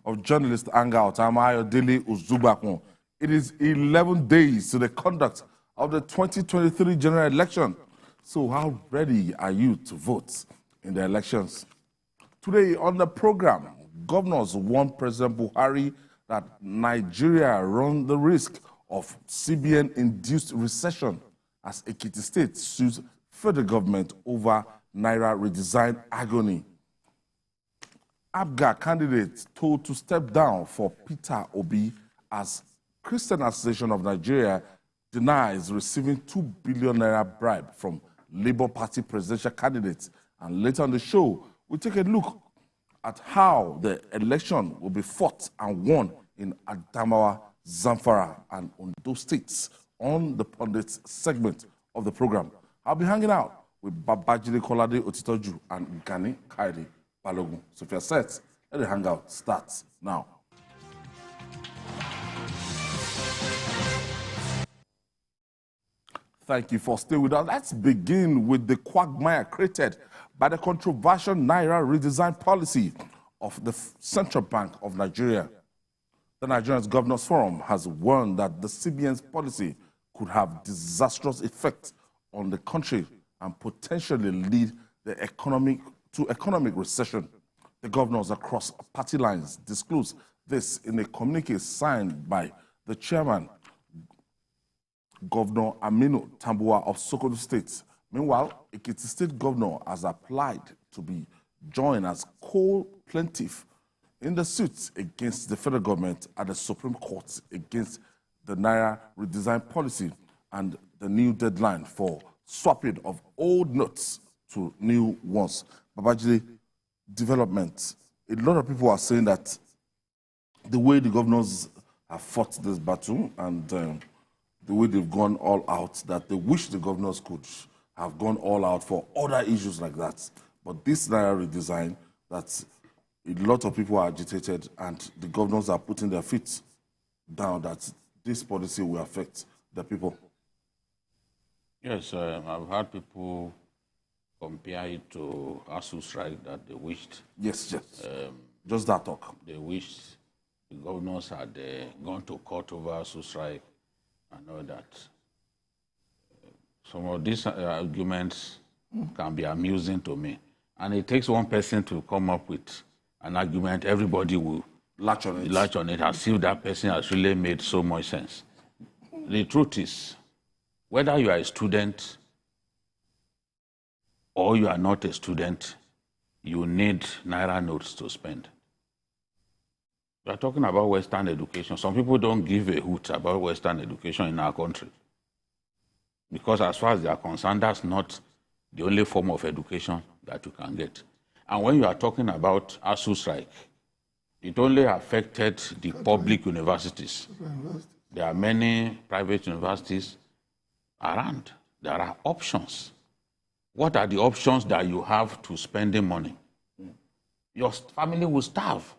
of journalist Hangout. I'm Ayodele Uzubakun. It is 11 days to the conduct of the 2023 general election. So how ready are you to vote in the elections? Today on the program, governors warned President Buhari that Nigeria runs the risk of CBN-induced recession as Ekiti State sues federal government over Naira redesign agony. APGA candidates told to step down for Peter Obi as Christian Association of Nigeria denies receiving 2 billion naira bribe from Labour Party presidential candidates. And later on the show, we'll take a look at how the election will be fought and won in Adamawa, Zamfara, and Ondo states on the pundits segment of the program. I'll be hanging out with Babajide Kolade Otitoju and Gani Kairi Balogun. So if you're set, let the hangout start now. Thank you for staying with us. Let's begin with the quagmire created by the controversial Naira redesign policy of the Central Bank of Nigeria. The Nigerian Governors Forum has warned that the CBN's policy could have disastrous effects on the country and potentially lead the economic recession. The governors across party lines disclosed this in a communique signed by the chairman, Governor Aminu Tambuwa of Sokoto State. Meanwhile, Ekiti State Governor has applied to be joined as co-plaintiff in the suit against the federal government at the Supreme Court against the Naira redesign policy and the new deadline for swapping of old notes to new ones. Babajide, development. A lot of people are saying that the way the governors have fought this battle and the way they've gone all out, that they wish the governors could have gone all out for other issues like that. But this Naira redesign, that a lot of people are agitated and the governors are putting their feet down that this policy will affect the people. Yes, I've heard people compare it to ASU strike that they wished. Yes, yes. Just that talk. They wished the governors had gone to court over ASU strike and all that. Some of these arguments can be amusing to me. And it takes one person to come up with an argument, everybody will latch on it as if that person has really made so much sense. The truth is, whether you are a student or you are not a student, you need Naira notes to spend. We are talking about Western education. Some people don't give a hoot about Western education in our country. Because as far as they are concerned, that's not the only form of education that you can get. And when you are talking about ASU strike, it only affected the public universities. There are many private universities around. There are options. What are the options that you have to spending money? Your family will starve.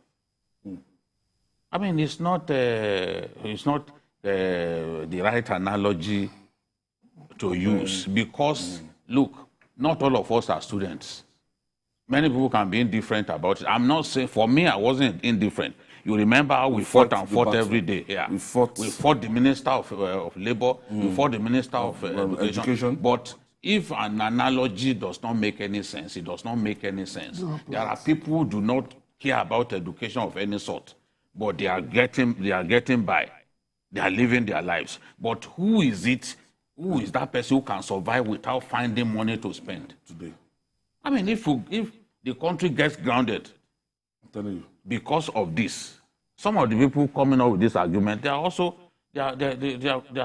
I mean, it's not the right analogy to use because, look, not all of us are students. Many people can be indifferent about it. I'm not saying, for me, I wasn't indifferent. You remember how we fought every day. Yeah. We fought the Minister of Labor, we fought the Minister of Education. But if an analogy does not make any sense, it does not make any sense. There are people who do not care about education of any sort, but they are getting by. They are living their lives. But who is that person who can survive without finding money to spend today? I mean, if the country gets grounded because of this, some of the people coming up with this argument, they are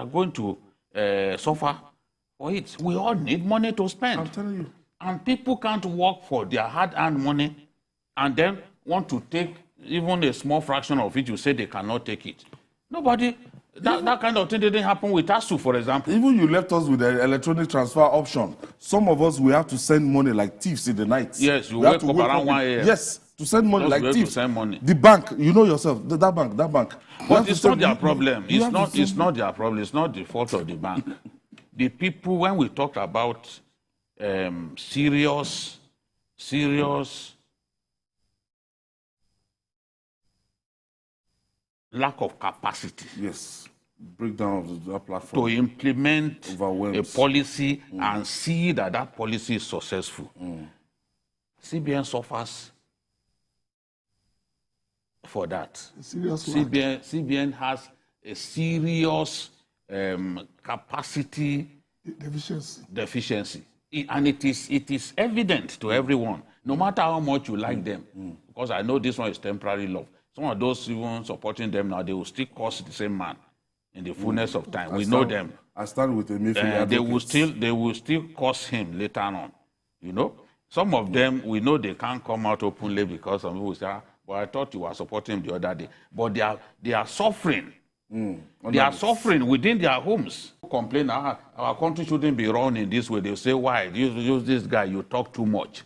going to suffer for it. We all need money to spend. I'm telling you. And people can't work for their hard-earned money and then want to take even a small fraction of it. You say they cannot take it. Nobody. That kind of thing didn't happen with ASU, for example. Even you left us with the electronic transfer option. Some of us, we have to send money like thieves in the night. Yes, you wake up around 1 a.m. Yes, to send money like thieves. To send money. The bank, you know yourself, that bank. But it's not their problem. It's not their problem. It's not the fault of the bank. The people, when we talk about serious lack of capacity. Yes. Breakdown of the platform. To implement a policy and see that that policy is successful. CBN suffers for that. CBN has a serious capacity deficiency. And it is evident to everyone, no matter how much you like them, because I know this one is temporary love. Some of those even supporting them now, they will still curse the same man in the fullness of time. We know them. I started with a they will still curse him later on. You know, some of them we know they can't come out openly because some people say, "But I thought you were supporting him the other day." But they are suffering. They are suffering within their homes. Complain, our country shouldn't be run in this way. They say, "Why? Use this guy, you talk too much."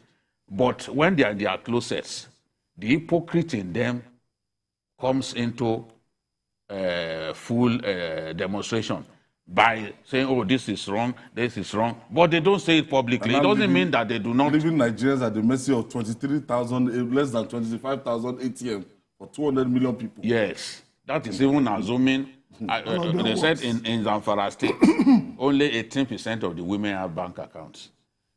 But when they are in their closets, the hypocrite in them comes into full demonstration by saying, "Oh, this is wrong, this is wrong." But they don't say it publicly. It doesn't mean that they do not. Leaving Nigerians at the mercy of 23,000, less than 25,000 ATM for 200 million people. Yes. That is even assuming, they said in Zamfara state, only 18% of the women have bank accounts.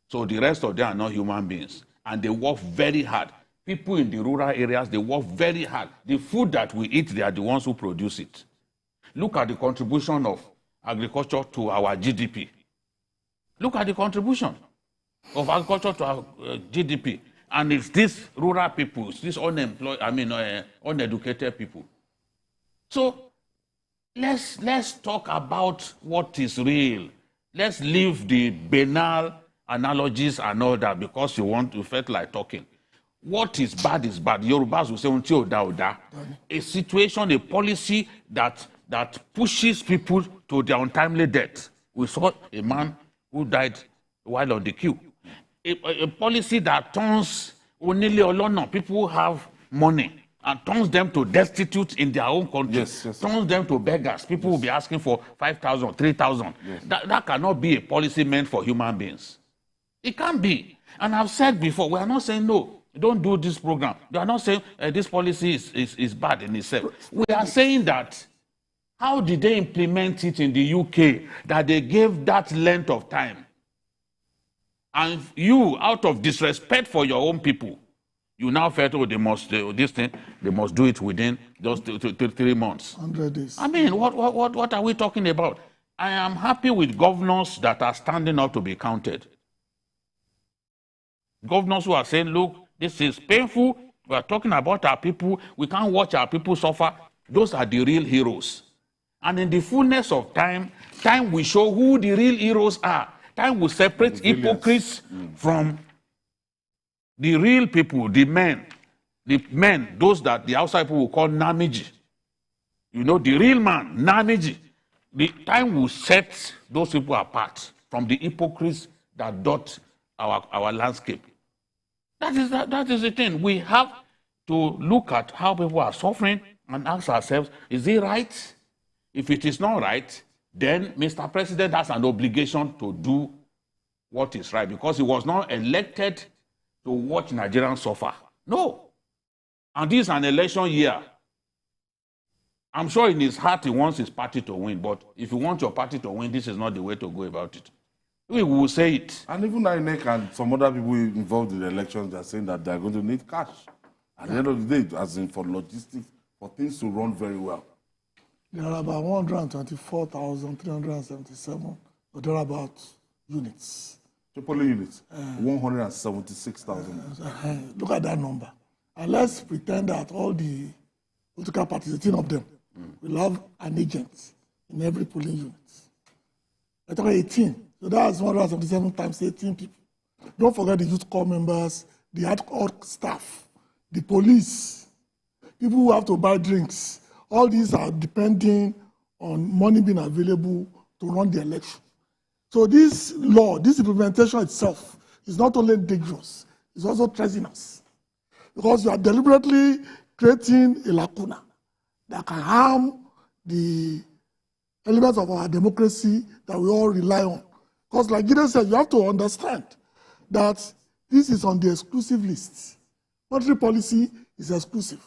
So the rest of them are not human beings. And they work very hard. People in the rural areas, they work very hard. The food that we eat, they are the ones who produce it. Look at the contribution of agriculture to our GDP. Look at the contribution of agriculture to our GDP. And it's these rural people, it's these uneducated people. So let's talk about what is real. Let's leave the banal analogies and all that because you felt like talking. What is bad is bad. Yorubas will say, "Unti oda oda." A situation, a policy that pushes people to their untimely death. We saw a man who died while on the queue. A policy that turns only people who have money and turns them to destitute in their own country, turns them to beggars. People will be asking for 5,000, 3,000. Yes. That cannot be a policy meant for human beings. It can't be. And I've said before, we are not saying no, don't do this program. We are not saying this policy is bad in itself. We are saying that how did they implement it in the UK that they gave that length of time? And you, out of disrespect for your own people, you now felt, "Oh, they must do it within just 3 months." 100 days. I mean, what are we talking about? I am happy with governors that are standing up to be counted. Governors who are saying, "Look, this is painful. We are talking about our people. We can't watch our people suffer." Those are the real heroes. And in the fullness of time, time will show who the real heroes are. Time will separate hypocrites from the real people, the men, those that the outside people will call Namiji. You know, the real man, Namiji. The time will set those people apart from the hypocrites that dot our landscape. That is the thing. We have to look at how people are suffering and ask ourselves, is it right? If it is not right, then Mr. President has an obligation to do what is right because he was not elected to watch Nigerians suffer. No. And this is an election year. I'm sure in his heart he wants his party to win, but if you want your party to win, this is not the way to go about it. We will say it. And even INEC and some other people involved in the elections are saying that they're going to need cash. At the end of the day, as in for logistics, for things to run very well. There are about 124,377 or thereabouts units. Triple units, 176,000. Look at that number. And let's pretend that all the political parties, 18 of them, will have an agent in every polling unit. I talk 18. So that's 177 times 18 people. Don't forget the youth corps members, the ad hoc staff, the police, people who have to buy drinks. All these are depending on money being available to run the election. So this law, this implementation itself is not only dangerous, it's also treasonous. Because you are deliberately creating a lacuna that can harm the elements of our democracy that we all rely on. Because like Gideon said, you have to understand that this is on the exclusive list. Monetary policy is exclusive.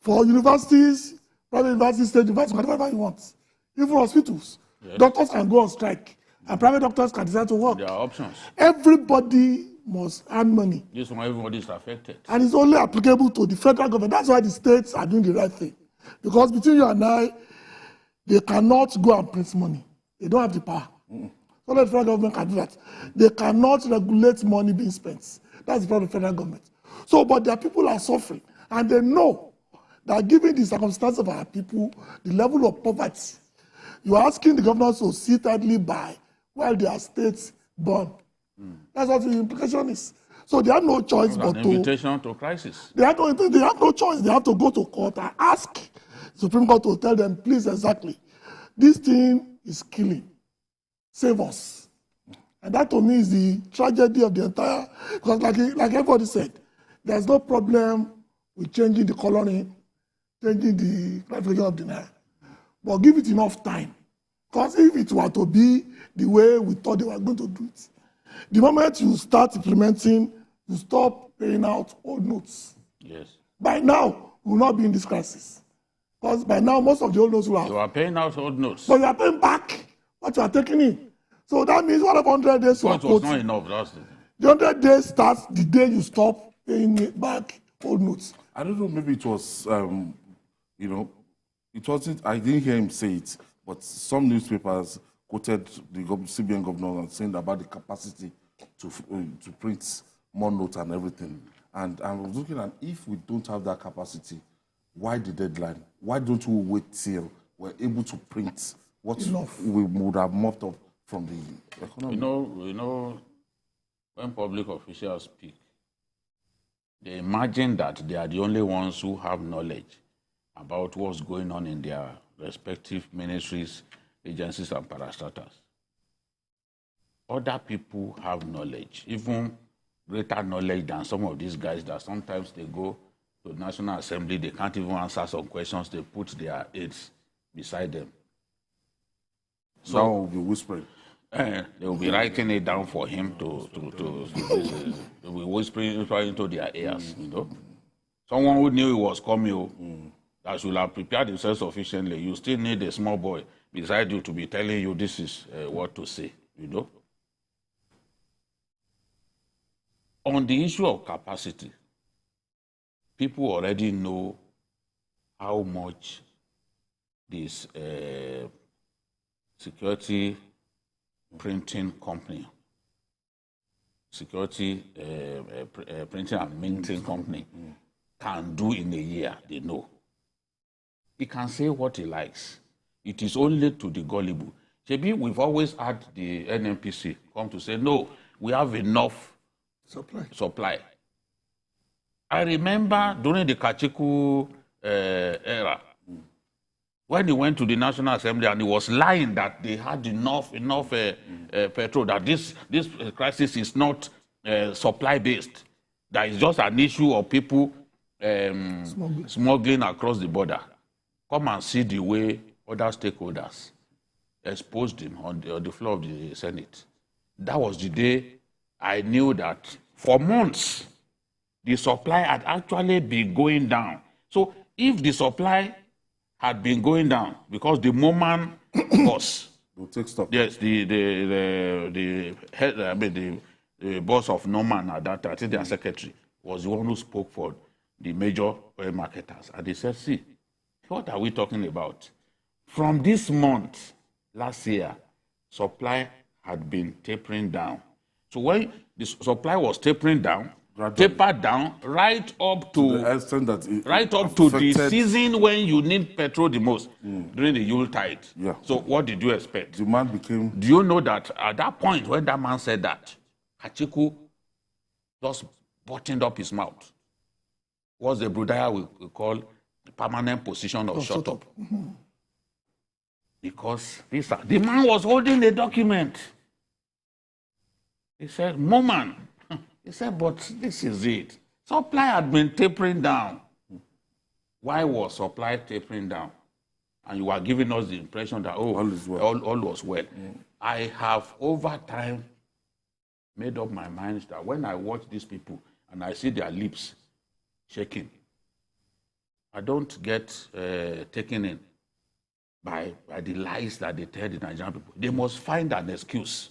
For universities, private university, state university, whatever you want. Even hospitals. Yes. Doctors can go on strike, and private doctors can decide to work. There are options. Everybody must earn money. This one, everybody is affected. And it's only applicable to the federal government. That's why the states are doing the right thing. Because between you and I, they cannot go and print money. They don't have the power. So the federal government can do that. They cannot regulate money being spent. That's the problem of the federal government. So, but their people are suffering. And they know that given the circumstances of our people, the level of poverty, you are asking the governors to sit idly by while their states burn. That's what the implication is. So they have no choice but an invitation to crisis. They have no choice. They have to go to court and ask the Supreme Court to tell them, please, exactly, this thing is killing. Save us. And that to me is the tragedy of the entire, because like everybody said, there's no problem with changing the coloring, changing the classification of the Naira. But give it enough time. Because if it were to be the way we thought they were going to do it, the moment you start implementing, you stop paying out old notes. Yes. By now, we will not be in this crisis. Because by now, most of the old notes will have. You are paying out old notes. But you are paying back what you are taking in. So that means 100 days you are quoting. It was not enough. That's the 100 days starts the day you stop paying back old notes. I don't know, maybe it was, it wasn't, I didn't hear him say it, but some newspapers quoted the CBN governor and saying about the capacity to print more notes and everything. And I was looking at, if we don't have that capacity, why the deadline? Why don't we wait till we're able to print what we would have mopped up from the economy? You know, when public officials speak, they imagine that they are the only ones who have knowledge about what's going on in their respective ministries, agencies, and parastatals. Other people have knowledge, even greater knowledge than some of these guys that sometimes they go to the National Assembly, they can't even answer some questions, they put their aides beside them. So that will be whispering. They will be writing it down for him to they will be whispering into their ears, you know. Someone who knew he was coming, that should have prepared himself sufficiently. You still need a small boy beside you to be telling you this is what to say, you know. On the issue of capacity, people already know how much this security printing company, security printing and minting company can do in a year, they know. He can say what he likes. It is only to the gullible. Maybe we've always had the NNPC come to say, no, we have enough supply. I remember during the Kachiku era, when he went to the National Assembly and he was lying that they had enough petrol, that this crisis is not supply-based, that is just an issue of people smuggling across the border. Come and see the way other stakeholders exposed him on the floor of the Senate. That was the day I knew that for months, the supply had actually been going down. So if the supply had been going down, because the moment boss, take stock. Yes, the head, the boss of Norman at that time, I think their secretary, was the one who spoke for the major oil marketers. And they said, see, what are we talking about? From this month, last year, supply had been tapering down. So when the supply was tapering down, tapered down right up to the extent that the season when you need petrol the most, during the Yuletide. Yeah. So what did you expect? Demand became... Do you know that at that point when that man said that, Kachiku just buttoned up his mouth? What's the Brudaya we call the permanent position of shut up? Because the man was holding a document. He said, Moman. He said, but this is it. Supply had been tapering down. Why was supply tapering down? And you are giving us the impression that, all was well. I have, over time, made up my mind that when I watch these people and I see their lips shaking, I don't get taken in by the lies that they tell the Nigerian people. They must find an excuse.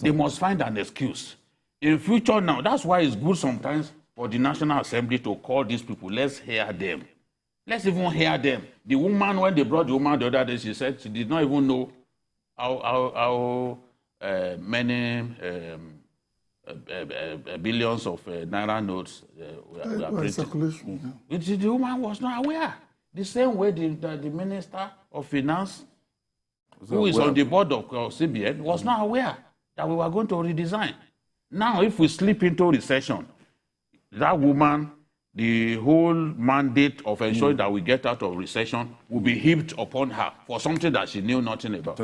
They must find an excuse. In future now, that's why it's good sometimes for the National Assembly to call these people. Let's hear them. Let's even hear them. The woman, when they brought the woman the other day, she said she did not even know how many billions of Naira notes were printed. Circulation. The woman was not aware. The same way the Minister of Finance, who is on the board of CBN, was not aware that we were going to redesign. Now, if we slip into recession, that woman, the whole mandate of ensuring that we get out of recession will be heaped upon her for something that she knew nothing about.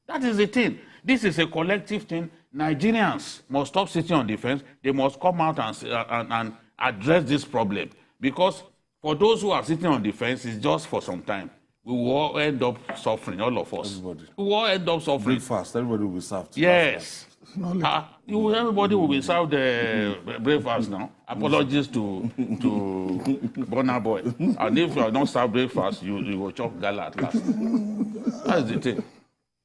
That is the thing. This is a collective thing. Nigerians must stop sitting on the fence. They must come out and address this problem. Because for those who are sitting on the fence, it's just for some time. We will all end up suffering, all of us. Everybody. We will all end up suffering. Breakfast, everybody will be served. Yes. Everybody will be served breakfast now. Apologies to Bonner Boy. And if you are not served breakfast, you will chop gala at last. That's the thing.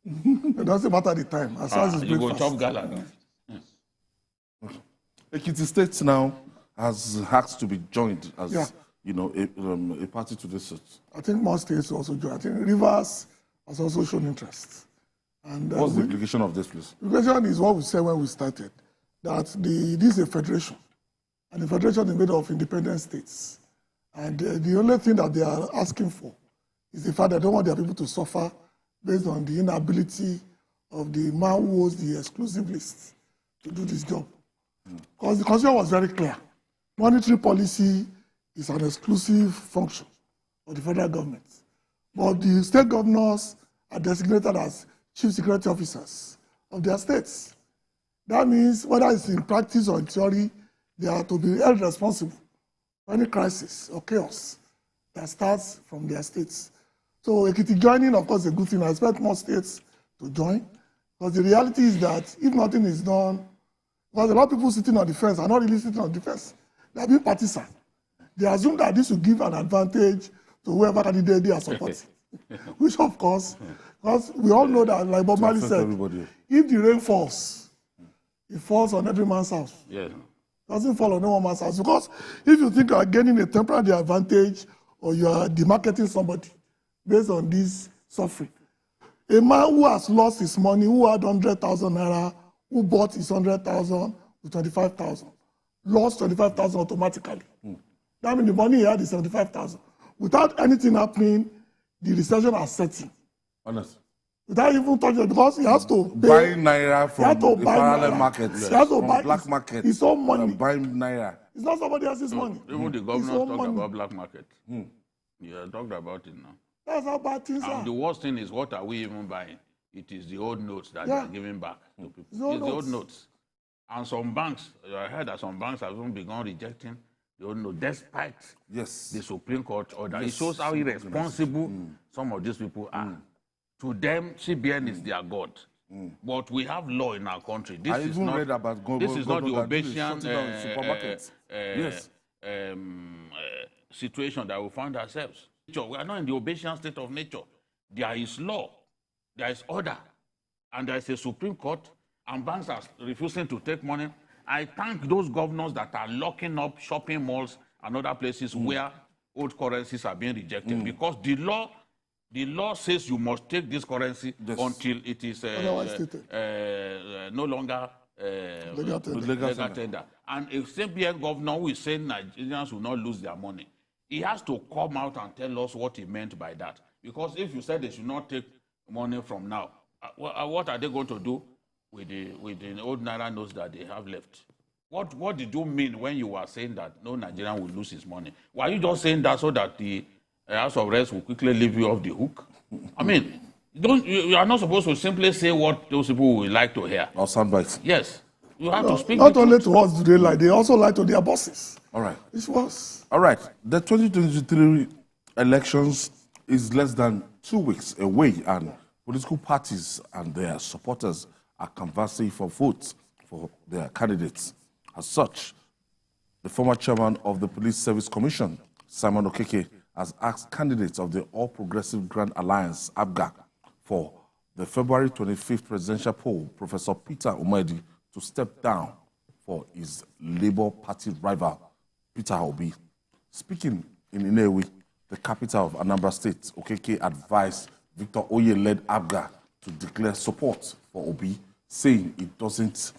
It doesn't matter the time. As far as it's you breakfast. go chop gala now. Ekiti State now has asked to be joined as a party to this suit. I think more states also join. I think Rivers has also shown interest. And what's the implication of this, please? The implication is what we said when we started, that this is a federation, and the federation is made of independent states. And the only thing that they are asking for is the fact that they don't want their people to suffer based on the inability of the man who holds the exclusive list to do this job. Because the constitution was very clear. Monetary policy is an exclusive function of the federal government. But the state governors are designated as chief security officers of their states. That means whether it's in practice or in theory, they are to be held responsible for any crisis or chaos that starts from their states. So Ekiti joining, of course, is a good thing. I expect more states to join. Because the reality is that if nothing is done, because a lot of people sitting on the fence are not really sitting on the fence. They are being partisan. They assume that this will give an advantage to whoever candidate they are supporting. Which, of course, because we all know that, like Bob Marley said, if the rain falls, it falls on every man's house. Yeah. It doesn't fall on no man's house. Because if you think you are gaining a temporary advantage or you are demarketing somebody based on this suffering, a man who has lost his money, who had 100,000 naira, who bought his 100,000 with 25,000, lost 25,000 automatically. That means the money he had is 75,000. Without anything happening, the recession has set in. Honest. Without even touching it, because he has to pay. Buying Naira from the parallel Naira. market, He has to from buy black market. his own money. Buying Naira. It's not somebody else's money. Even the governors talk about black market. Yeah, talked about it now. That's how bad things are. And the worst thing is, what are we even buying? It is the old notes that they are giving back to people. It's the old notes. And some banks, I heard that some banks have even begun rejecting the old notes, despite the Supreme Court order. It shows how irresponsible some of these people are. To them, CBN is their God. But we have law in our country. This is not the Obasian situation that we find ourselves. We are not in the Obasian state of nature. There is law, there is order, and there is a Supreme Court, and banks are refusing to take money. I thank those governors that are locking up shopping malls and other places where old currencies are being rejected, because the law says you must take this currency until it is no longer legal tender. And a CBN governor who is saying Nigerians will not lose their money, he has to come out and tell us what he meant by that. Because if you said they should not take money from now, what are they going to do with the old Naira notes that they have left? What did you mean when you were saying that no Nigerian will lose his money? Were you just saying that so that the House of Reps will quickly leave you off the hook? I mean, you are not supposed to simply say what those people would like to hear. Or soundbites. Yes. You have to speak. Not only to us do they lie, they also lie to their bosses. All right. It's worse. All right. The 2023 elections is less than 2 weeks away, and political parties and their supporters are canvassing for votes for their candidates. As such, the former chairman of the Police Service Commission, Simon Okeke, has asked candidates of the All Progressive Grand Alliance, APGA, for the February 25th presidential poll, Professor Peter Umedi, to step down for his Labour Party rival, Peter Obi. Speaking in Inewi, the capital of Anambra State, Okeke advised Victor Oye-led APGA to declare support for Obi, saying it doesn't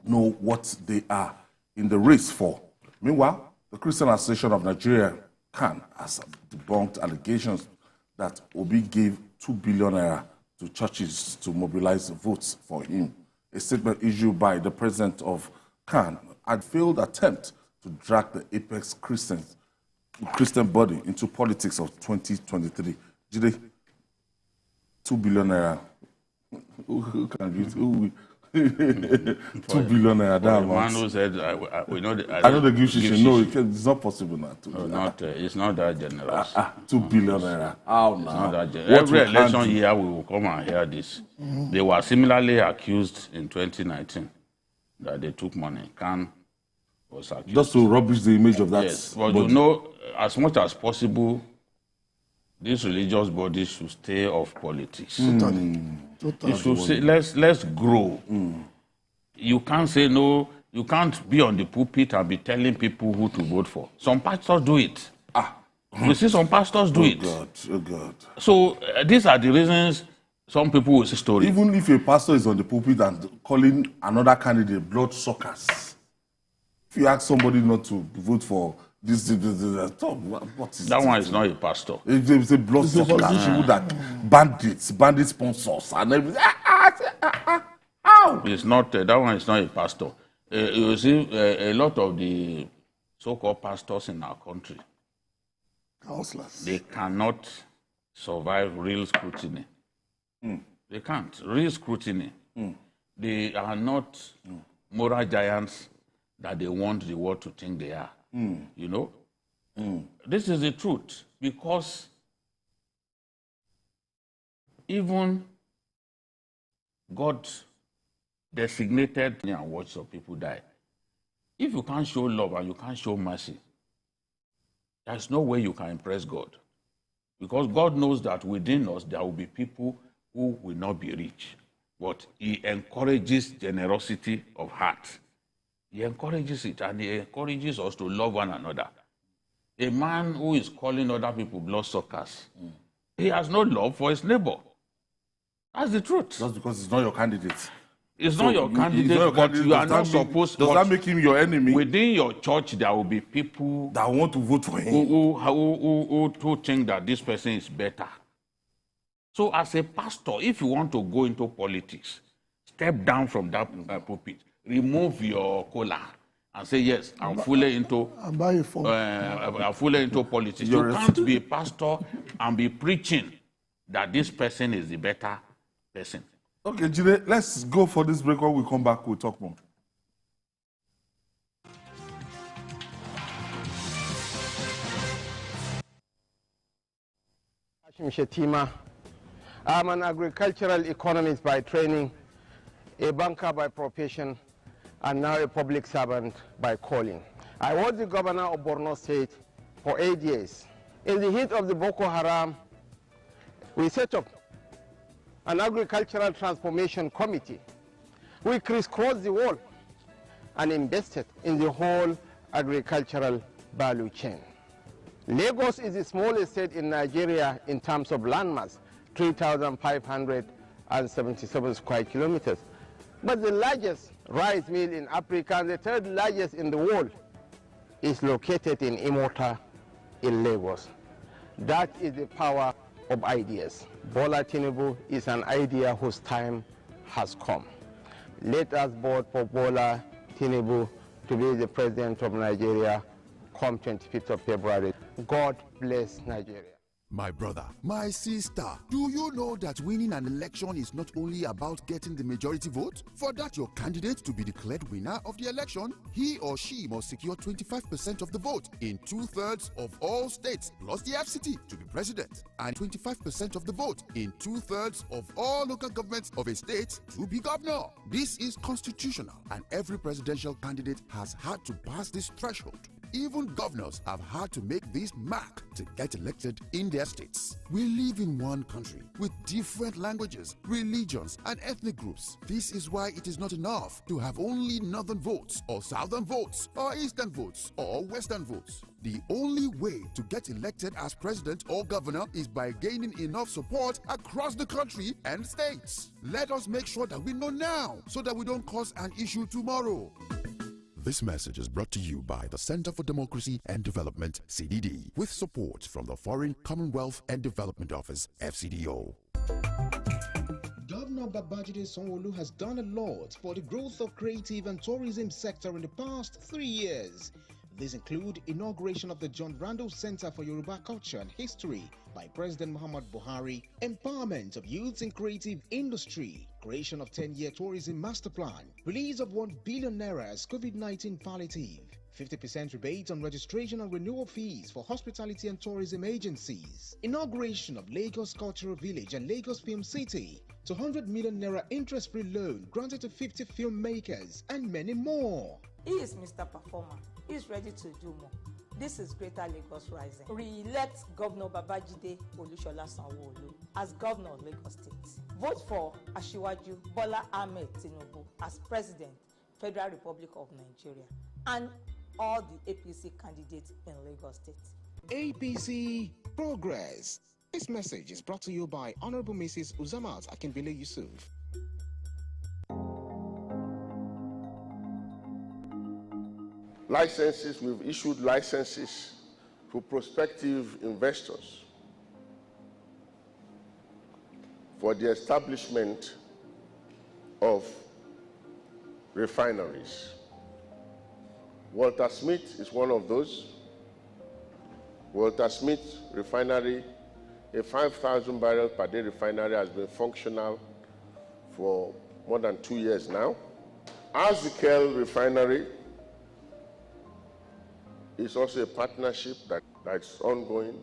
know what they are in the race for. Meanwhile, the Christian Association of Nigeria, CAN, has debunked allegations that Obi gave 2 billion naira to churches to mobilize votes for him. A statement issued by the president of CAN had failed attempt to drag the apex Christian body into politics of 2023. Jide, 2 billion naira. Who can give 2 billion naira? That man who said, we know I know the give shishi. No, it's not possible now. It's not that generous. 2 billion naira. How now? Every election year we will come and hear this. They were similarly accused in 2019 that they took money. CAN was accused. Just to rubbish the image of that. Yes, but body. You know, as much as possible, these religious bodies should stay off politics. Totally. You should say, let's grow. You can't say no. You can't be on the pulpit and be telling people who to vote for. Some pastors do it. We see some pastors do it. Oh God. So these are the reasons some people will say story. Even if a pastor is on the pulpit and calling another candidate blood suckers, if you ask somebody not to vote for this, what is that one is not a pastor. It's a blood suckers, people that bandit sponsors and everything. How? It's not that one is not a pastor. You see, a lot of the so-called pastors in our country, they cannot survive real scrutiny. They can't. Real scrutiny. They are not moral giants that they want the world to think they are. You know? This is the truth. Because even God designated and watch some people die. If you can't show love and you can't show mercy, there's no way you can impress God. Because God knows that within us there will be people who will not be rich. But He encourages generosity of heart. He encourages it, and He encourages us to love one another. A man who is calling other people bloodsuckers, he has no love for his neighbor. That's the truth. Just because it's not your candidate. It's not your candidate, but you are not supposed to. Does that make him your enemy? Within your church, there will be people that want to vote for him, who think that this person is better. So as a pastor, if you want to go into politics, step down from that pulpit, remove your collar, and say, yes, I'm fully into politics. You can't be a pastor and be preaching that this person is the better person. Okay, Jide, let's go for this break. When we come back, we'll talk more. I'm an agricultural economist by training, a banker by profession, and now a public servant by calling. I was the governor of Borno State for 8 years. In the heat of the Boko Haram, we set up an agricultural transformation committee. We crisscrossed the wall and invested in the whole agricultural value chain. Lagos is the smallest state in Nigeria in terms of landmass, 3,577 square kilometers. But the largest rice mill in Africa and the third largest in the world is located in Imota in Lagos. That is the power of ideas. Bola Tinubu is an idea whose time has come. Let us vote for Bola Tinubu to be the president of Nigeria come 25th of February. God bless Nigeria. My brother, my sister, do you know that winning an election is not only about getting the majority vote? For that your candidate to be declared winner of the election, he or she must secure 25% of the vote in 2/3 of all states plus the FCT to be president, and 25% of the vote in 2/3 of all local governments of a state to be governor. This is constitutional, and every presidential candidate has had to pass this threshold. Even governors have had to make this mark to get elected in their states. We live in one country with different languages, religions, and ethnic groups. This is why it is not enough to have only northern votes, or southern votes, or eastern votes, or western votes. The only way to get elected as president or governor is by gaining enough support across the country and states. Let us make sure that we know now so that we don't cause an issue tomorrow. This message is brought to you by the Center for Democracy and Development, CDD, with support from the Foreign Commonwealth and Development Office, FCDO. Governor Babajide Sanwo-Olu has done a lot for the growth of creative and tourism sector in the past 3 years. These include inauguration of the John Randall Center for Yoruba Culture and History by President Muhammad Buhari, empowerment of youths in creative industry, creation of 10-year tourism master plan, release of 1 billion naira as COVID-19 palliative, 50% rebate on registration and renewal fees for hospitality and tourism agencies, inauguration of Lagos Cultural Village and Lagos Film City, 200 million naira interest-free loan granted to 50 filmmakers, and many more. He is Mr. Performer. He is ready to do more. This is Greater Lagos Rising. Re-elect Governor Babajide Olusola Sanwo-Olu as Governor of Lagos State. Vote for Asiwaju Bola Ahmed Tinubu as President, Federal Republic of Nigeria, and all the APC candidates in Lagos State. APC Progress. This message is brought to you by Honorable Mrs. Uzamat Akimbele Yusuf. Licenses, we've issued licenses to prospective investors for the establishment of refineries. Walter Smith is one of those. Walter Smith refinery, a 5,000 barrels per day refinery, has been functional for more than 2 years now. Azikel refinery is also a partnership that's ongoing.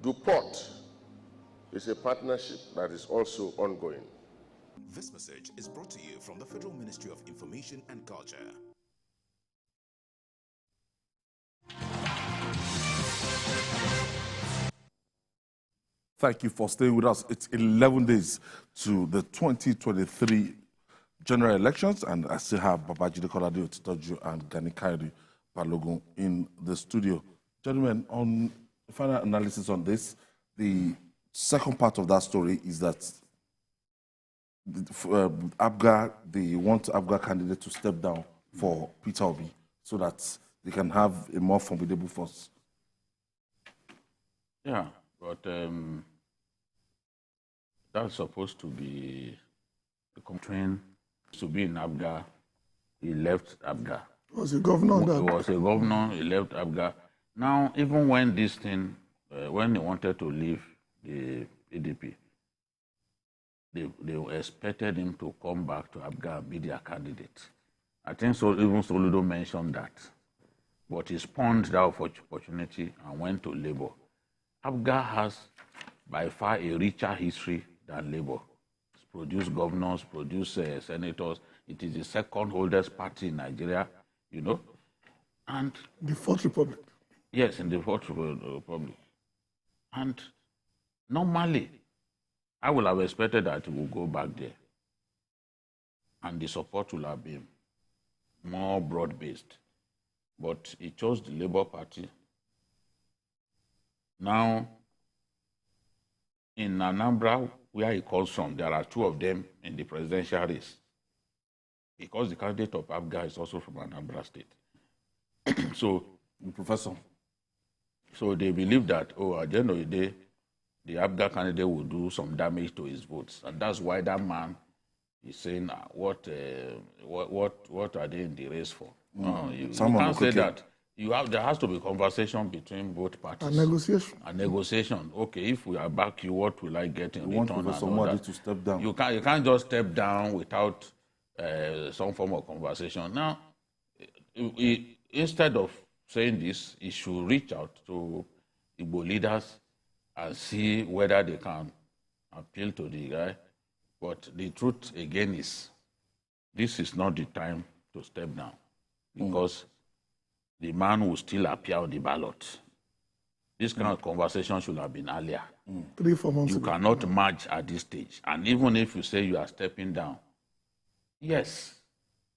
DuPont is a partnership that is also ongoing. This message is brought to you from the Federal Ministry of Information and Culture. Thank you for staying with us. It's 11 days to the 2023 general elections, and I still have Babajide Kolade Otitoju and Gani Kairi Balogun in the studio. Gentlemen, on final analysis on this, the second part of that story is that APGA, they want APGA candidate to step down for Peter Obi so that they can have a more formidable force. Yeah, but that's supposed to be a complaint to be in APGA. He left APGA. He was a governor. He was a governor, he left APGA. Now, even when this thing, when he wanted to leave the PDP, they expected him to come back to APGA and be their candidate. I think so. Even Soludo mentioned that. But he spawned that opportunity and went to Labour. APGA has by far a richer history than Labour. It's produced governors, produced senators. It is the second oldest party in Nigeria, you know. And the Fourth Republic. Yes, in the Fourth Republic. And normally, I would have expected that he would go back there. And the support will have been more broad-based. But he chose the Labour Party. Now, in Anambra, where he comes from, there are two of them in the presidential race. Because the candidate of APGA is also from Anambra State. So, Professor. So they believe that, at the end of the day, the APGA candidate will do some damage to his votes. And that's why that man is saying, what are they in the race for? No, you can't say that. There has to be conversation between both parties. A negotiation. A negotiation. Okay, if we are back you, what will I get in return? You want Professor Mwadi to step down. You can't just step down without some form of conversation. Now, instead of saying this, he should reach out to Igbo leaders and see whether they can appeal to the guy. But the truth, again, is this is not the time to step down because the man will still appear on the ballot. This kind of conversation should have been earlier. 3-4 months You ago. cannot merge at this stage. And even if you say you are stepping down, yes,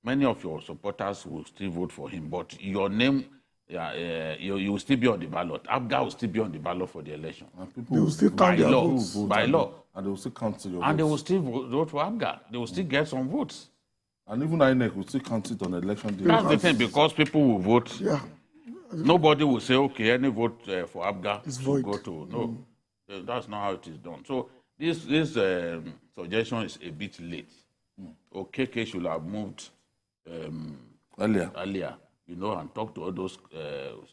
many of your supporters will still vote for him, but your name, you will still be on the ballot. APGA will still be on the ballot for the election. They will still By count their law. votes. By law. And they will still count your And they will votes. still vote for APGA. They will still get some votes. And even INEC will still count it on election day. That's the thing, because people will vote. Yeah. Nobody will say, okay, any vote for APGA It's should void. go to. No, that's not how it is done. So this suggestion is a bit late. OKK should have moved earlier, you know, and talk to all those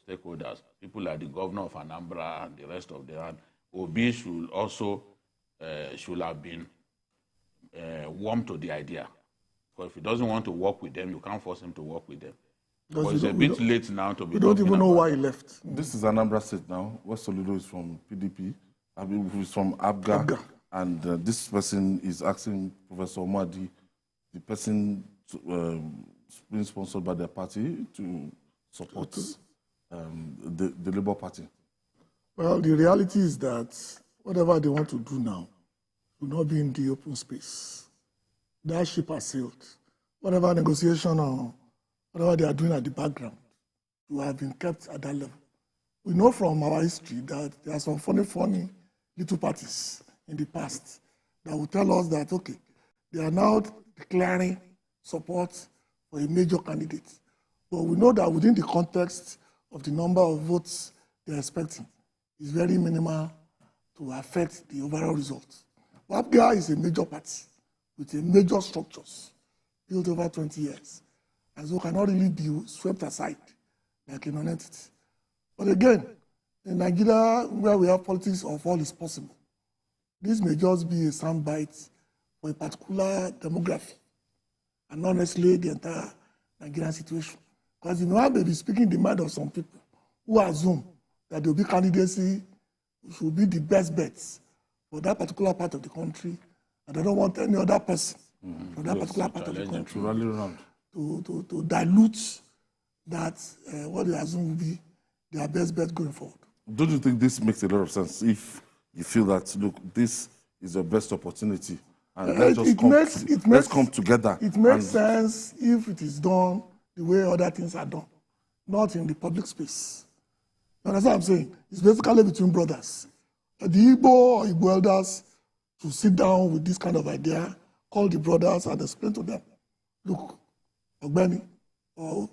stakeholders, people like the governor of Anambra and the rest of them. Obi should also should have been warm to the idea. Because if he doesn't want to work with them, you can't force him to work with them. But it's a bit late now to be. We don't talking even know about why he left. This is Anambra State now. West Soludo is from PDP. I mean, he's from APGA. And this person is asking Professor Omadi, the person being sponsored by their party, to support the Labour Party. Well, the reality is that whatever they want to do now will not be in the open space. That ship has sailed. Whatever negotiation or whatever they are doing at the background will have been kept at that level. We know from our history that there are some funny little parties in the past that will tell us that, okay, they are now declaring support for a major candidate. But we know that within the context of the number of votes they're expecting, it's very minimal to affect the overall results. APGA is a major party with a major structures built over 20 years, and so cannot really be swept aside like a non-entity. But again, in Nigeria, where we have politics of all is possible, this may just be a soundbite for a particular demography and not necessarily the entire Nigerian situation. Because you know, I may be speaking the mind of some people who assume that the Obi candidacy should be the best bets for that particular part of the country, and they don't want any other person from that particular part of the country to dilute that what they assume will be their best bet going forward. Don't you think this makes a lot of sense if you feel that, look, this is the best opportunity and let's come together? It makes sense if it is done the way other things are done, not in the public space. You understand what I'm saying? It's basically between brothers. The Igbo or Igbo elders to sit down with this kind of idea, call the brothers and explain to them, look, Ogbeni, or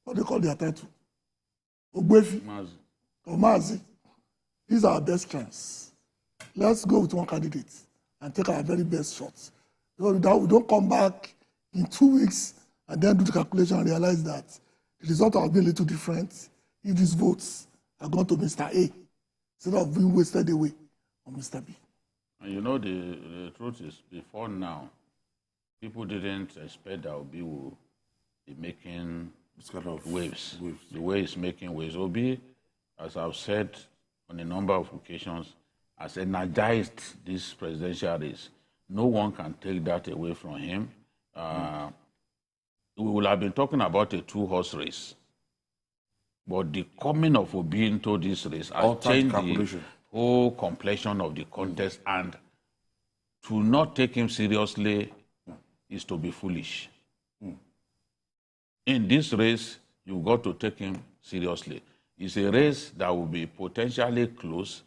what they call their title, Ogbefi, or Mazi, these are our best chance. Let's go with one candidate and take our very best shots. So we don't come back in 2 weeks and then do the calculation and realize that the result will be a little different if these votes are going to Mr. A instead of being wasted away on Mr. B. And you know, the truth is, before now, people didn't expect that Obi will be making this kind of waves. The way he's making waves. Obi, as I've said on a number of occasions, has energized this presidential race. No one can take that away from him. We will have been talking about a 2-horse race. But the coming of Obi into this race has changed the whole complexion of the contest, and to not take him seriously is to be foolish. In this race, you've got to take him seriously. It's a race that will be potentially close,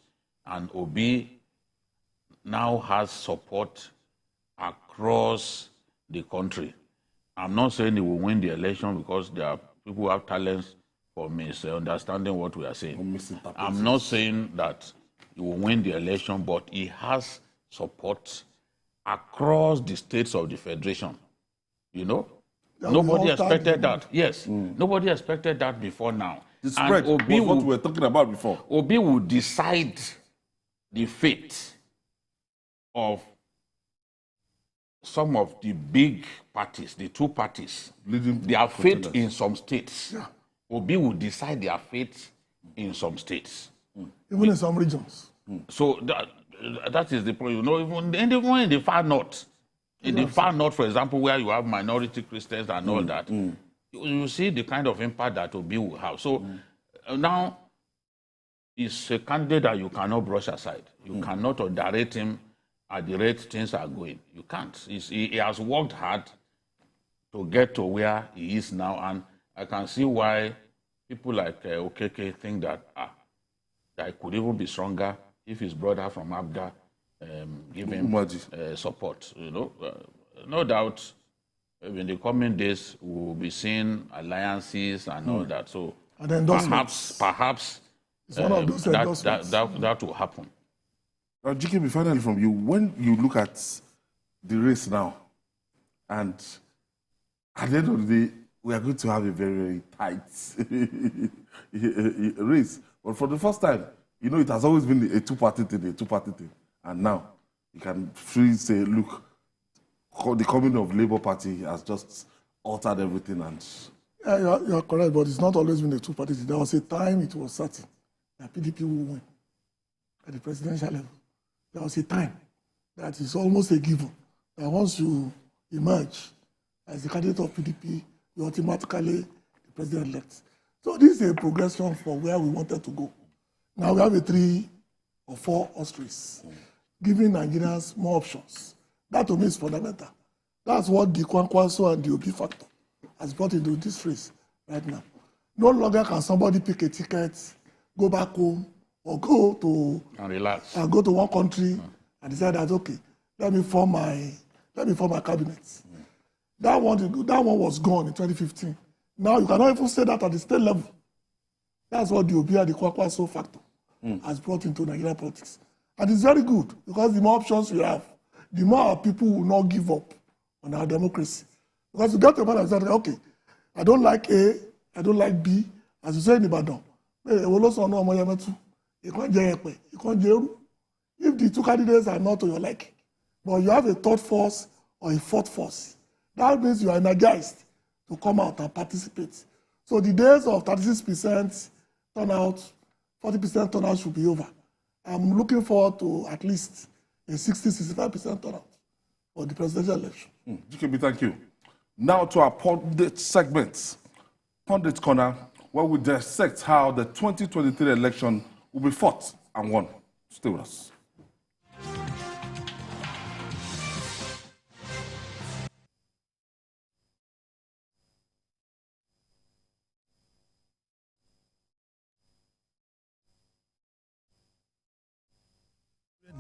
and Obi now has support across the country. I'm not saying he will win the election because there are people who have talents for misunderstanding what we are saying. I'm not saying that he will win the election, but he has support across the states of the Federation. You know? Nobody expected that. Yes. Nobody expected that before now. The spread was what we were talking about before. Obi will decide the fate of some of the big parties, the 2 parties, their fate in some states. Yeah. Obi will decide their fate in some states. Even in some regions. So that is the point. You know, even in the far north, in the far north, for example, where you have minority Christians and all that, you see the kind of impact that Obi will have. So now, it's a candidate that you cannot brush aside. You cannot underrate him at the rate things are going. You can't. He has worked hard to get to where he is now, and I can see why people like Okeke think that it could even be stronger if his brother from APGA give him support. You know, no doubt. In the coming days, we will be seeing alliances and all that. So and perhaps it's one of those that will happen. Now, GKB, finally from you, when you look at the race now, and at the end of the day, we are going to have a very, very tight race. But for the first time, you know, it has always been a two-party thing, And now, you can freely say, look, the coming of Labour Party has just altered everything. And yeah, you're correct, but it's not always been a two-party thing. There was a time it was certain that PDP will win at the presidential level. There was a time that is almost a given that once you emerge as the candidate of PDP, you automatically the president-elect. So this is a progression for where we wanted to go. Now we have a 3 or 4 horse race, giving Nigerians more options. That to me is fundamental. That's what the Kwankwaso and the Obi factor has brought into this race right now. No longer can somebody pick a ticket, go back home, or go to and relax and go to one country and decide that okay, let me form my cabinet. That one was gone in 2015. Now you cannot even say that at the state level. That's what the Obi and the Kwankwaso factor has brought into Nigerian politics. And it's very good because the more options we have, the more our people will not give up on our democracy. Because you get to a point that okay, I don't like A, I don't like B, as you say in Ibadan. If the 2 candidates are not to your liking, but you have a third force or a fourth force, that means you are energized to come out and participate. So the days of 36% turnout, 40% turnout should be over. I'm looking forward to at least a 60-65% turnout for the presidential election. GKB, thank you. Now to our pundit segment, Pundit Corner, where we dissect how the 2023 election will be fought and won. Stay with us.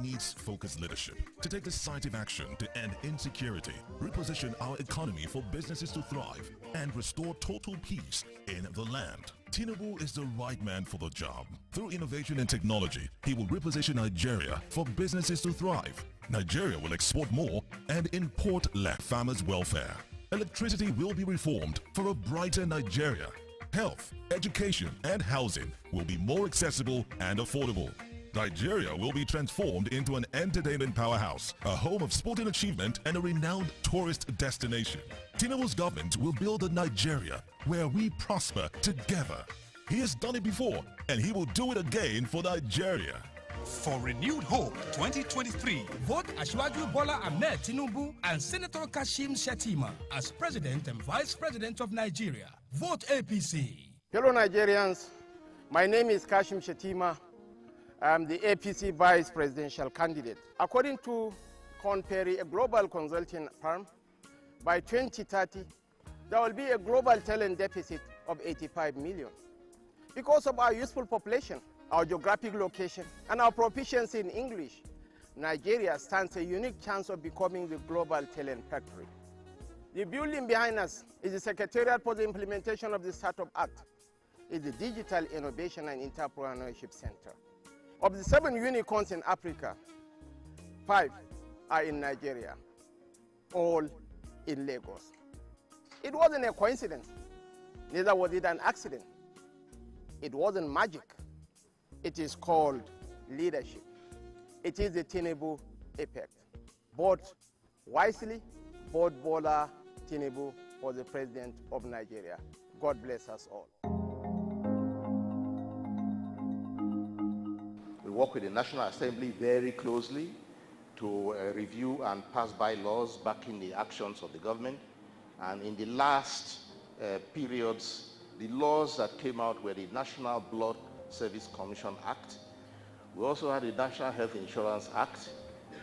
Needs focused leadership to take decisive action to end insecurity, reposition our economy for businesses to thrive, and restore total peace in the land. Tinubu is the right man for the job. Through innovation and technology, he will reposition Nigeria for businesses to thrive. Nigeria will export more and import less. Farmers' welfare. Electricity will be reformed for a brighter Nigeria. Health, education, and housing will be more accessible and affordable. Nigeria will be transformed into an entertainment powerhouse, a home of sporting achievement and a renowned tourist destination. Tinubu's government will build a Nigeria where we prosper together. He has done it before, and he will do it again for Nigeria. For renewed hope 2023, vote Asiwaju Bola Ahmed Tinubu and Senator Kashim Shettima as President and Vice President of Nigeria. Vote APC. Hello Nigerians, my name is Kashim Shettima. I am the APC Vice Presidential candidate. According to Korn Ferry, a global consulting firm, by 2030, there will be a global talent deficit of 85 million. Because of our useful population, our geographic location, and our proficiency in English, Nigeria stands a unique chance of becoming the global talent factory. The building behind us is the Secretariat for the Implementation of the Startup Act. It's the Digital Innovation and Entrepreneurship Center. Of the 7 unicorns in Africa, 5 are in Nigeria, all in Lagos. It wasn't a coincidence, neither was it an accident. It wasn't magic. It is called leadership. It is the Tinubu effect. Vote wisely, vote Bola Tinubu for the President of Nigeria. God bless us all. We work with the National Assembly very closely to review and pass bylaws backing the actions of the government. And in the last periods, the laws that came out were the National Blood Service Commission Act. We also had the National Health Insurance Act,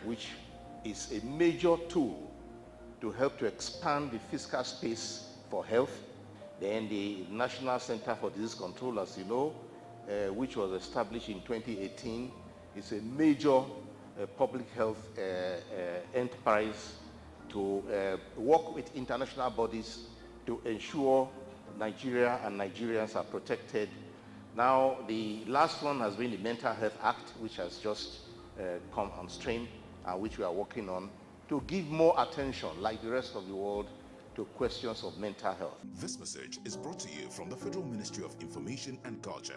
which is a major tool to help to expand the fiscal space for health. Then the National Center for Disease Control, as you know, which was established in 2018, is a major public health enterprise to work with international bodies to ensure Nigeria and Nigerians are protected. Now, the last one has been the Mental Health Act, which has just come on stream, and which we are working on to give more attention, like the rest of the world, to questions of mental health. This message is brought to you from the Federal Ministry of Information and Culture.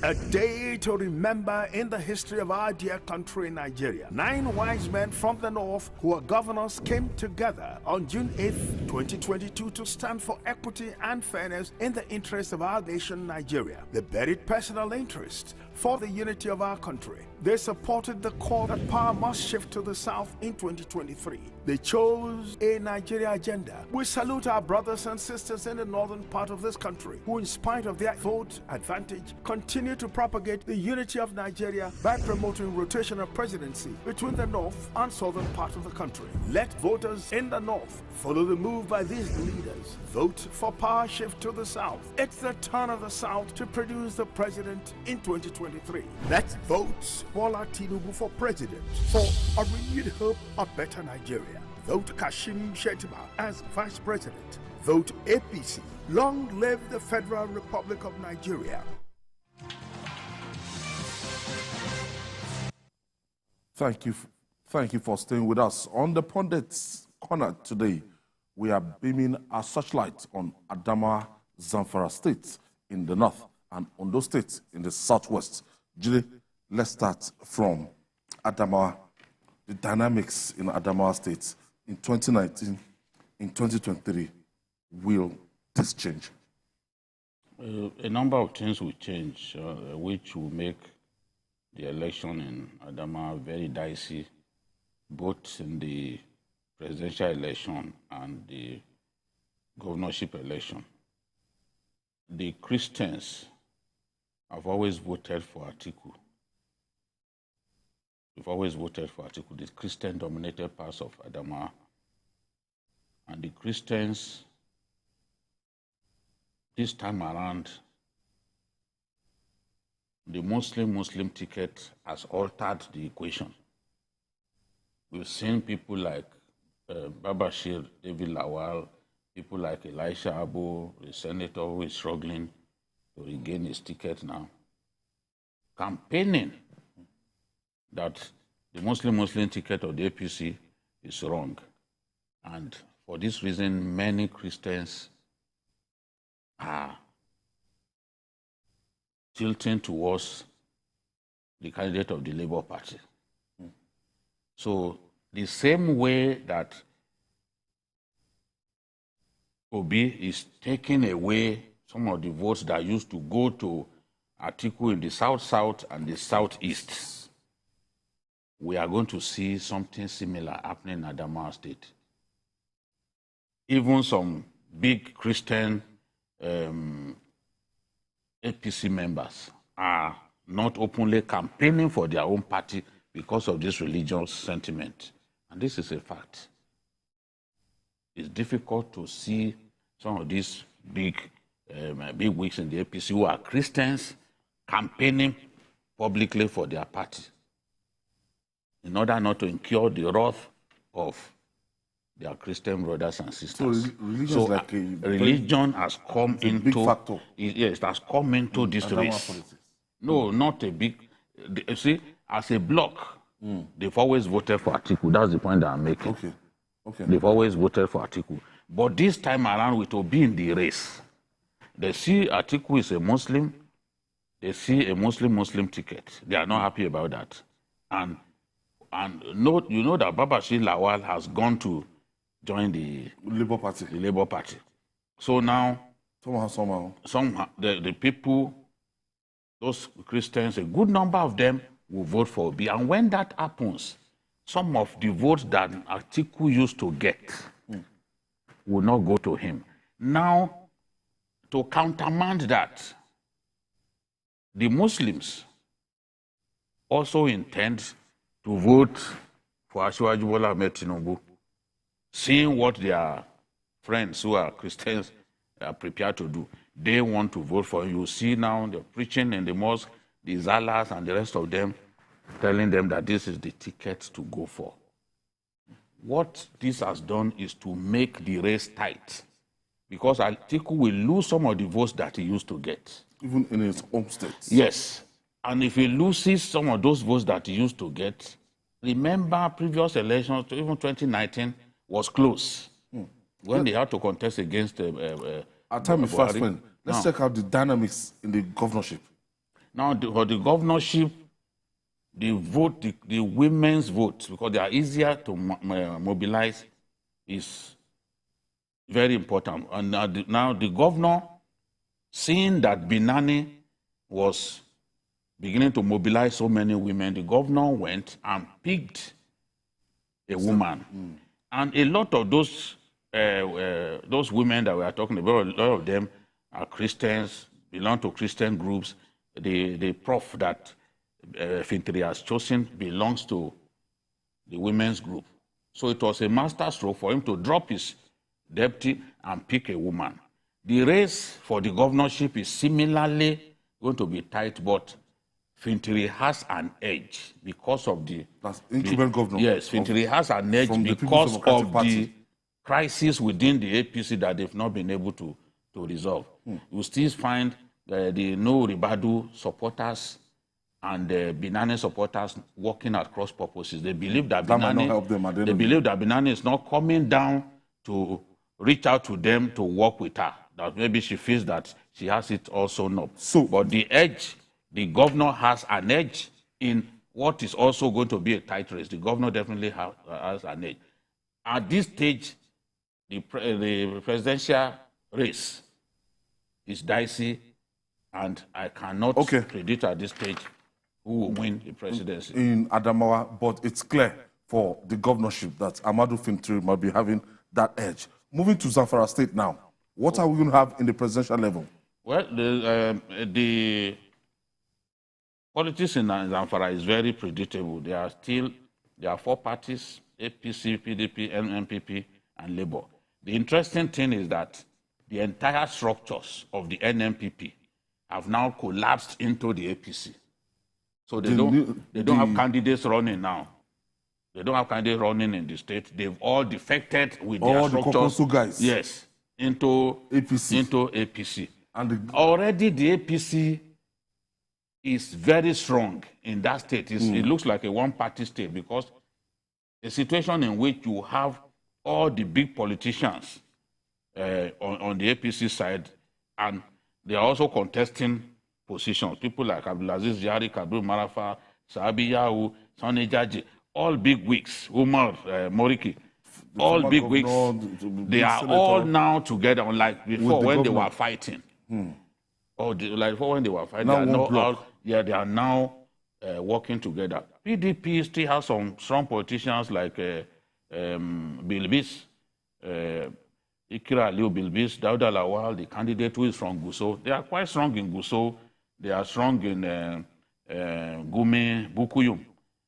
A day to remember in the history of our dear country, Nigeria. 9 wise men from the north who are governors came together on June 8th, 2022 to stand for equity and fairness in the interest of our nation, Nigeria. They buried personal interest for the unity of our country. They supported the call that power must shift to the south in 2023. They chose a Nigeria agenda. We salute our brothers and sisters in the northern part of this country who, in spite of their vote advantage, continue to propagate the unity of Nigeria by promoting rotational presidency between the north and southern part of the country. Let voters in the north follow the move by these leaders. Vote for power shift to the south. It's the turn of the south to produce the president in 2023. Let's vote Bola Tinubu for president for a renewed hope of better Nigeria. Vote Kashim Shettima as vice president. Vote APC. Long live the Federal Republic of Nigeria. Thank you for staying with us. On the Pundits Corner today, we are beaming our searchlight on Adamawa, Zamfara State in the north and Ondo State in the southwest. Julie, let's start from Adamawa. The dynamics in Adamawa State in 2019, in 2023, will this change? A number of things will change, which will make the election in Adamawa very dicey, both in the presidential election and the governorship election. The Christians have always voted for Atiku. We've always voted for Atiku, the Christian-dominated parts of Adamawa. And the Christians, this time around, the Muslim ticket has altered the equation. We've seen people like Babashir, David Lawal, people like Elisha Abu, the senator who is struggling to regain his ticket now, campaigning that the Muslim ticket of the APC is wrong. And for this reason, many Christians are tilting towards the candidate of the Labour Party. So the same way that Obi is taking away some of the votes that used to go to Atiku in the south-south and the southeast, we are going to see something similar happening in Adamawa State. Even some big Christian APC members are not openly campaigning for their own party because of this religious sentiment. And this is a fact. It's difficult to see some of these big wigs in the APC who are Christians campaigning publicly for their party in order not to incur the wrath of their Christian brothers and sisters. So religion has come into big factor. Yes, it has come into this race. Politics. No, not a big. You see, as a bloc, they've always voted for Atiku. That's the point that I'm making. Okay. They've always voted for Atiku. But this time around, with Obi in the race, they see Atiku is a Muslim. They see a Muslim ticket. They are not happy about that. And you know that Babashir Lawal has gone to join the Labour Party. The Labour Party. So now, somehow, the people, those Christians, a good number of them will vote for Obi. And when that happens, some of the votes that Atiku used to get will not go to him. Now, to countermand that, the Muslims also intend to vote for Asiwaju Bola Ahmed Tinubu, seeing what their friends who are Christians are prepared to do. They want to vote for him. You see now they're preaching in the mosque, the Zalas and the rest of them, telling them that this is the ticket to go for. What this has done is to make the race tight, because Atiku will lose some of the votes that he used to get. Even in his home state. Yes. And if he loses some of those votes that he used to get, remember previous elections, even 2019, was close. When they had to contest against our time is fast spent. Let's check out the dynamics in the governorship. Now, for the governorship, the vote, the women's vote, because they are easier to mobilize, is very important. And now the governor, seeing that Binani was beginning to mobilize so many women, the governor went and picked a woman. And a lot of those women that we are talking about, a lot of them are Christians, belong to Christian groups. The prof that Fintiri has chosen belongs to the women's group. So it was a masterstroke for him to drop his deputy and pick a woman. The race for the governorship is similarly going to be tight, but Fintiri has an edge because of the... That's incumbent governor. Yes, Fintiri has an edge because of the crisis within the APC that they've not been able to resolve. You still find the No Ribadu supporters and the Binani supporters working at cross purposes. They believe that Binani is not coming down to reach out to them to work with her. That maybe she feels that she has it also not. But the edge, the governor has an edge in what is also going to be a tight race. The governor definitely has an edge. At this stage, the presidential race is dicey, and I cannot predict at this stage who will win the presidency. In Adamawa, but it's clear for the governorship that Amadou Fintiri might be having that edge. Moving to Zamfara State now, what are we going to have in the presidential level? Well, the politics in Zamfara is very predictable. There are four parties: APC, PDP, NNPP, and Labour. The interesting thing is that the entire structures of the NNPP have now collapsed into the APC. So they don't have candidates running now. They don't have candidates running in the state. They've all defected with their structures. The guys. Yes, into APC. And already the APC is very strong in that state. It looks like a one-party state, because a situation in which you have all the big politicians on the APC side, and they are also contesting positions. People like Abdulaziz Jari, Kabir Marafa, Sabi Yahu, Sani Jaji, all big wigs, Umar Moriki, all big wigs. They are all now together, unlike before when they were fighting. Like before when they were fighting, they are now working together. PDP still has some strong politicians like Bilbis, Ikira Aliu Bilbis, Dauda Lawal, the candidate who is from Gusau. They are quite strong in Gusau. They are strong in Gume, Bukuyum,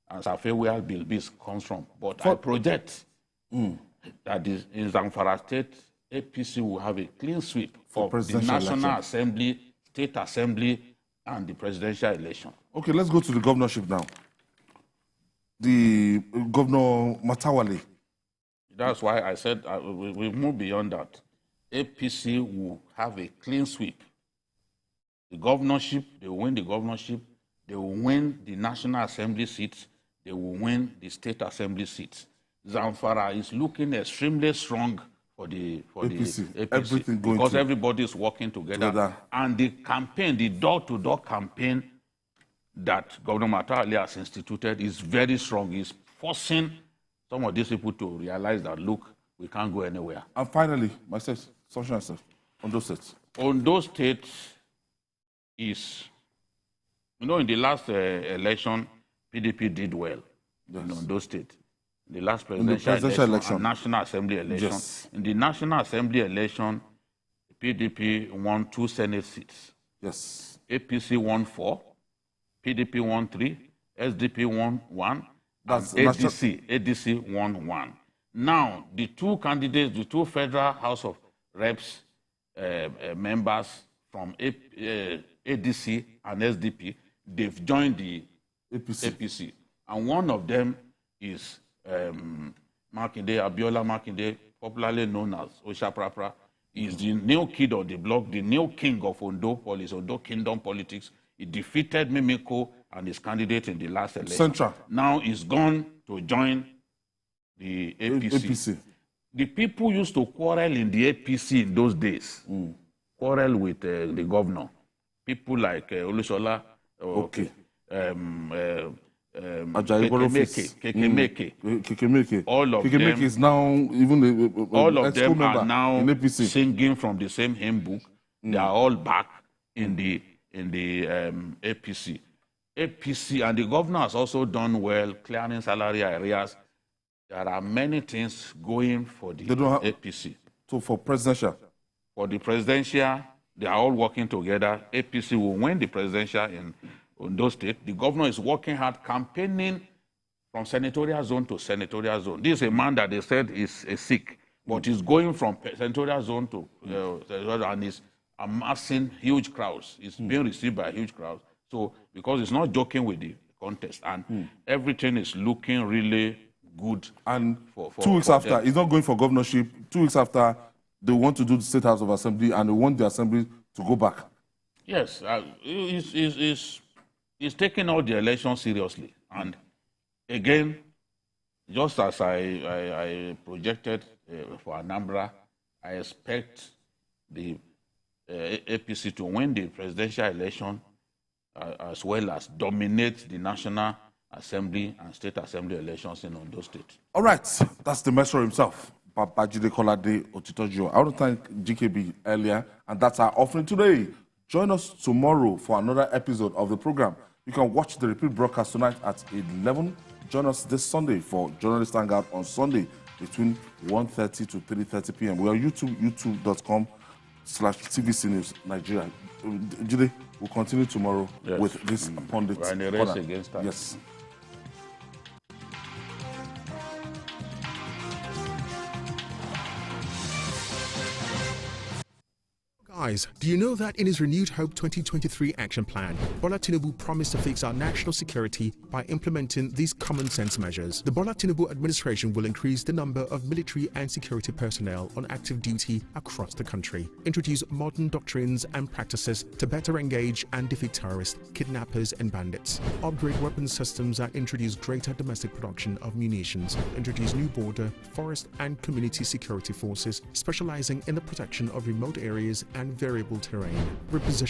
and Safe, where Bilbis comes from. But I project that in Zamfara State, APC will have a clean sweep for the National Assembly, State Assembly, and the presidential election. Okay, let's go to the governorship now. The Governor Matawale. That's why I said we move beyond that. APC will have a clean sweep. The governorship, they will win the governorship, they will win the National Assembly seats, they will win the State Assembly seats. Zamfara is looking extremely strong for the APC. Everything going because everybody is working together. And the campaign, the door-to-door campaign that Governor Matawale has instituted is very strong. He's forcing some of these people to realize that, look, we can't go anywhere. And finally, myself, Ondo State. Ondo State is, in the last election, PDP did well in Ondo State. The last presidential election and National Assembly election. Yes. In the National Assembly election, PDP won 2 Senate seats. Yes. APC won 4, PDP won 3, SDP won 1, That's and ADC won 1. Now, the two candidates, the two federal House of Reps members from ADC and SDP, they've joined the APC. And one of them is Makinde, Abiola Makinde, popularly known as Oshaprapra. He's the new kid of the block, the new king of Ondo politics, Ondo kingdom politics. He defeated Mimiko and his candidate in the last election. Central. Now he's gone to join the APC. The people used to quarrel in the APC in those days. Quarrel with the governor. People like Olusola, Kekemeke. All of Kekemeke them is now even all of them are now singing from the same hymn book. They are all back in the APC. APC and the governor has also done well clearing salary arrears. There are many things going for the APC. So for presidential? For the presidential, they are all working together. APC will win the presidential in Ondo State. The governor is working hard, campaigning from senatorial zone to senatorial zone. This is a man that they said is a Sikh, but he's going from senatorial zone to and is amassing huge crowds. It's being received by huge crowds. So because it's not joking with the contest, and everything is looking really good. And for 2 weeks for after, them. he's not going for governorship. 2 weeks after, they want to do the State House of Assembly, and they want the Assembly to go back. Yes, he's taking all the elections seriously. And again, just as I projected for Anambra, I expect the APC to win the presidential election as well as dominate the National Assembly and State Assembly elections in Ondo State. All right, that's the maestro himself, Babajide Kolade Otitojo. I want to thank GKB earlier, and that's our offering today. Join us tomorrow for another episode of the program. You can watch the repeat broadcast tonight at 11. Join us this Sunday for Journalist Hangout on Sunday between 1:30 to 3:30 p.m. We are youtube.com/TVC News Nigeria. Jide, we'll continue tomorrow with this pundit. We're in a race against that. Yes. Guys, do you know that in his renewed Hope 2023 action plan, Bola Tinubu promised to fix our national security by implementing these common sense measures? The Bola Tinubu administration will increase the number of military and security personnel on active duty across the country, introduce modern doctrines and practices to better engage and defeat terrorists, kidnappers and bandits, upgrade weapon systems and introduce greater domestic production of munitions, introduce new border, forest and community security forces specializing in the protection of remote areas and variable terrain, reposition